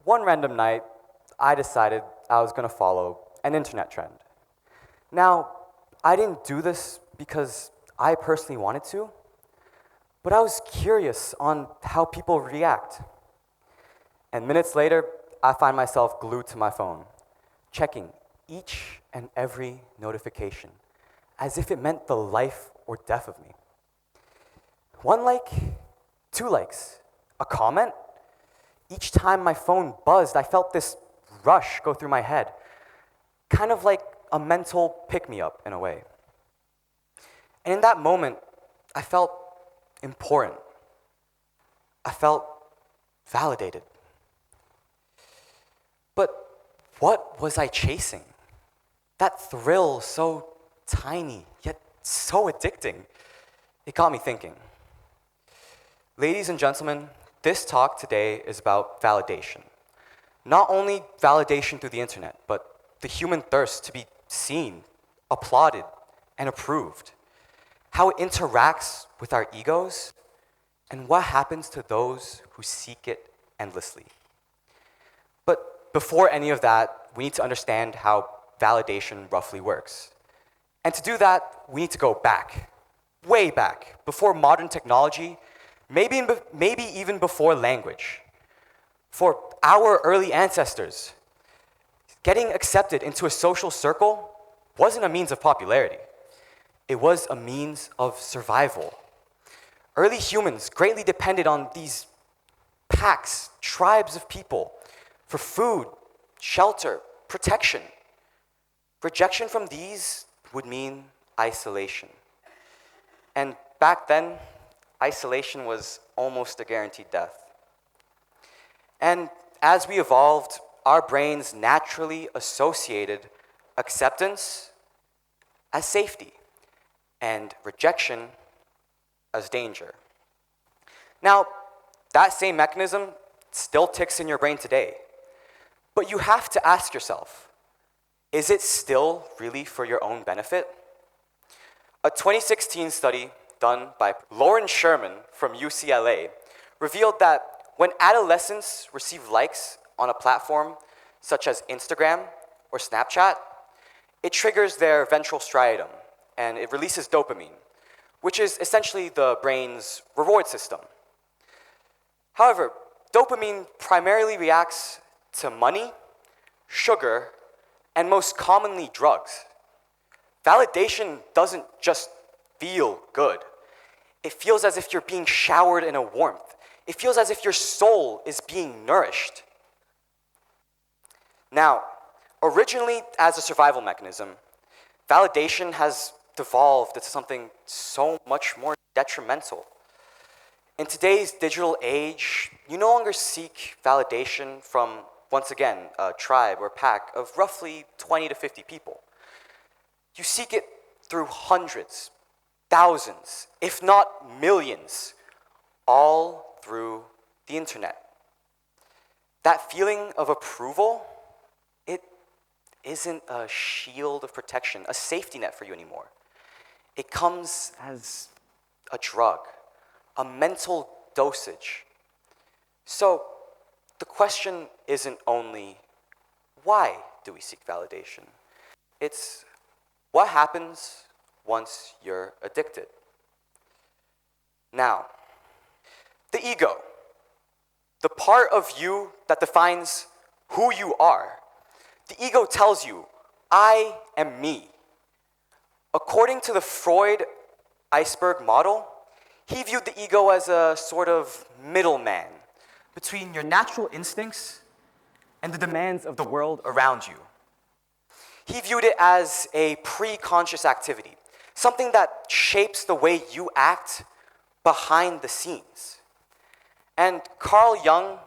One random night, I decided I was going to follow an internet trend. Now, I didn't do this because I personally wanted to, but I was curious on how people react. And minutes later, I find myself glued to my phone, checking each and every notification, as if it meant the life or death of me. 1 like, 2 likes, a comment. Each time my phone buzzed, I felt this rush go through my head, kind of like a mental pick-me-up in a way. And in that moment, I felt important. I felt validated. But what was I chasing? That thrill, so tiny, yet so addicting. It got me thinking. Ladies and gentlemen, this talk today is about validation. Not only validation through the internet, but the human thirst to be seen, applauded, and approved. How it interacts with our egos, and what happens to those who seek it endlessly. But before any of that, we need to understand how validation roughly works. And to do that, we need to go back, way back, before modern technology, maybe even before language. For our early ancestors, getting accepted into a social circle wasn't a means of popularity. It was a means of survival. Early humans greatly depended on these packs, tribes of people, for food, shelter, protection. Rejection from these would mean isolation. And back then, isolation was almost a guaranteed death. And as we evolved, our brains naturally associated acceptance as safety and rejection as danger. Now, that same mechanism still ticks in your brain today, but you have to ask yourself, is it still really for your own benefit? A 2016 study done by Lauren Sherman from UCLA revealed that when adolescents receive likes on a platform such as Instagram or Snapchat, it triggers their ventral striatum and it releases dopamine, which is essentially the brain's reward system. However, dopamine primarily reacts to money, sugar, and most commonly drugs. Validation doesn't just feel good. It feels as if you're being showered in a warmth. It feels as if your soul is being nourished. Now, originally as a survival mechanism, validation has devolved into something so much more detrimental. In today's digital age, you no longer seek validation from, once again, a tribe or pack of roughly 20 to 50 people. You seek it through hundreds, thousands, if not millions, all through the internet. That feeling of approval, it isn't a shield of protection, a safety net for you anymore. It comes as a drug, a mental dosage. So the question isn't only, why do we seek validation? It's, what happens once you're addicted? Now, the ego, the part of you that defines who you are, the ego tells you, I am me. According to the Freud iceberg model, he viewed the ego as a sort of middleman between your natural instincts and the demands of the world around you. He viewed it as a pre-conscious activity, something that shapes the way you act behind the scenes. And Carl Jung,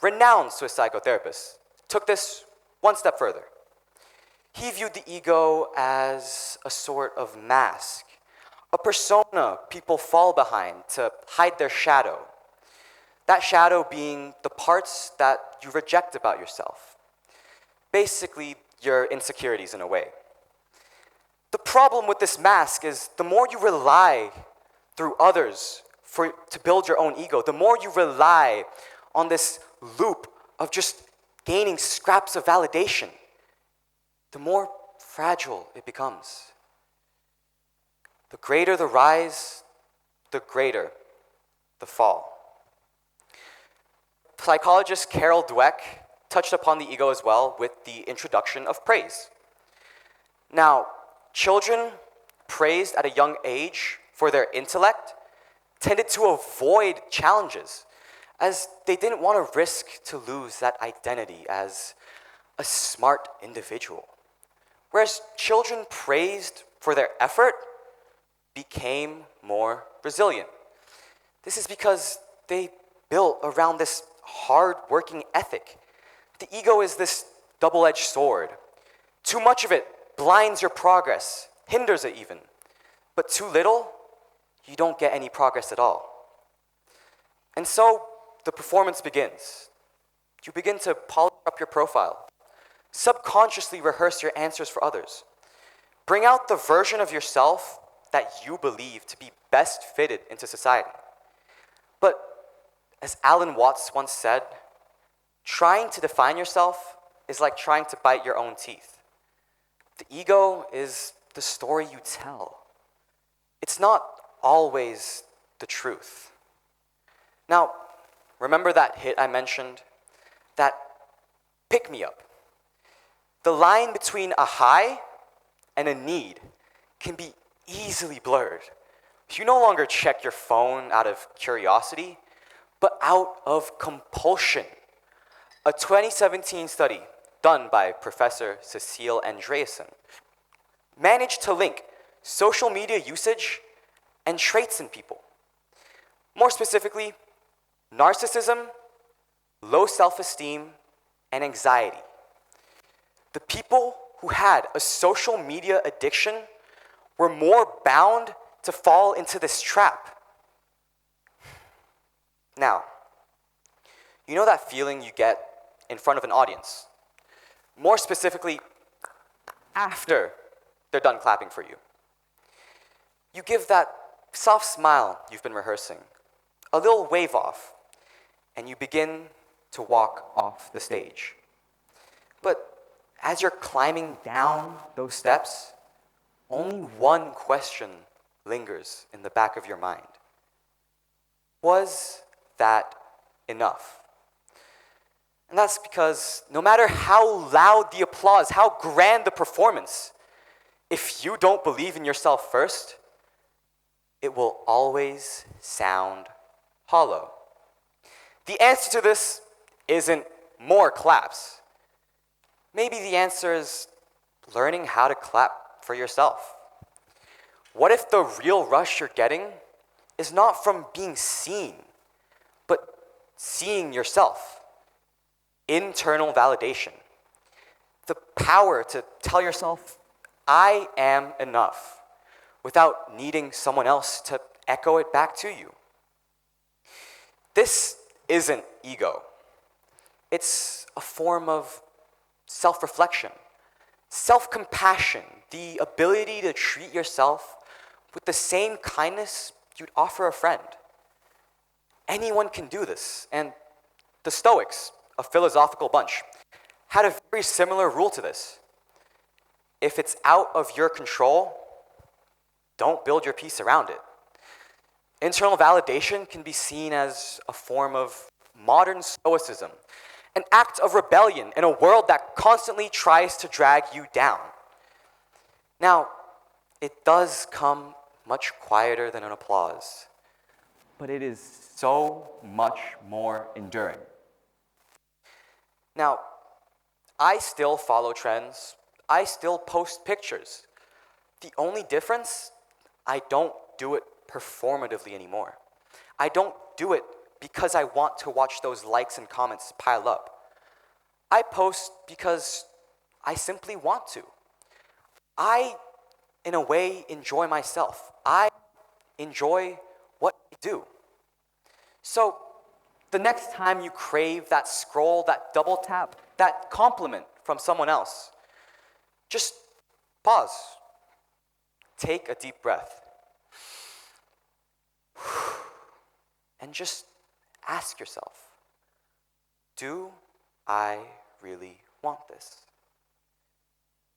renowned Swiss psychotherapist, took this one step further. He viewed the ego as a sort of mask, a persona people fall behind to hide their shadow. That shadow being the parts that you reject about yourself. Basically, your insecurities in a way. The problem with this mask is the more you rely through others to build your own ego, the more you rely on this loop of just gaining scraps of validation, the more fragile it becomes. The greater the rise, the greater the fall. Psychologist Carol Dweck touched upon the ego as well with the introduction of praise. Now, children praised at a young age for their intellect tended to avoid challenges as they didn't want to risk to lose that identity as a smart individual. Whereas children praised for their effort became more resilient. This is because they built around this hard-working ethic. The ego is this double-edged sword. Too much of it blinds your progress, hinders it even. But too little, you don't get any progress at all. And so the performance begins. You begin to polish up your profile, subconsciously rehearse your answers for others, bring out the version of yourself that you believe to be best fitted into society. But as Alan Watts once said, trying to define yourself is like trying to bite your own teeth. The ego is the story you tell. It's not always the truth. Now, remember that hit I mentioned? That pick-me-up. The line between a high and a need can be easily blurred. You no longer check your phone out of curiosity, but out of compulsion. A 2017 study done by Professor Cecile Andreasen managed to link social media usage and traits in people. More specifically, narcissism, low self-esteem, and anxiety. The people who had a social media addiction were more bound to fall into this trap. Now, you know that feeling you get in front of an audience? More specifically, after they're done clapping for you. You give that soft smile you've been rehearsing, a little wave off, and you begin to walk off the stage. But as you're climbing down those steps, only one question lingers in the back of your mind. Was that enough? And that's because no matter how loud the applause, how grand the performance, if you don't believe in yourself first, it will always sound hollow. The answer to this isn't more claps. Maybe the answer is learning how to clap for yourself. What if the real rush you're getting is not from being seen, but seeing yourself? Internal validation. The power to tell yourself, I am enough, without needing someone else to echo it back to you. This isn't ego. It's a form of self-reflection, self-compassion, the ability to treat yourself with the same kindness you'd offer a friend. Anyone can do this, and the Stoics, a philosophical bunch, had a very similar rule to this. If it's out of your control, don't build your peace around it. Internal validation can be seen as a form of modern stoicism, an act of rebellion in a world that constantly tries to drag you down. Now, it does come much quieter than an applause, but it is so much more enduring. Now, I still follow trends. I still post pictures. The only difference, I don't do it performatively anymore. I don't do it because I want to watch those likes and comments pile up. I post because I simply want to. I, in a way, enjoy myself. I enjoy what I do. So, the next time you crave that scroll, that double tap, that compliment from someone else, just pause. Take a deep breath. And just ask yourself, do I really want this?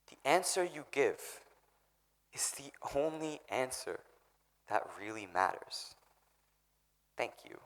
The answer you give is the only answer that really matters. Thank you.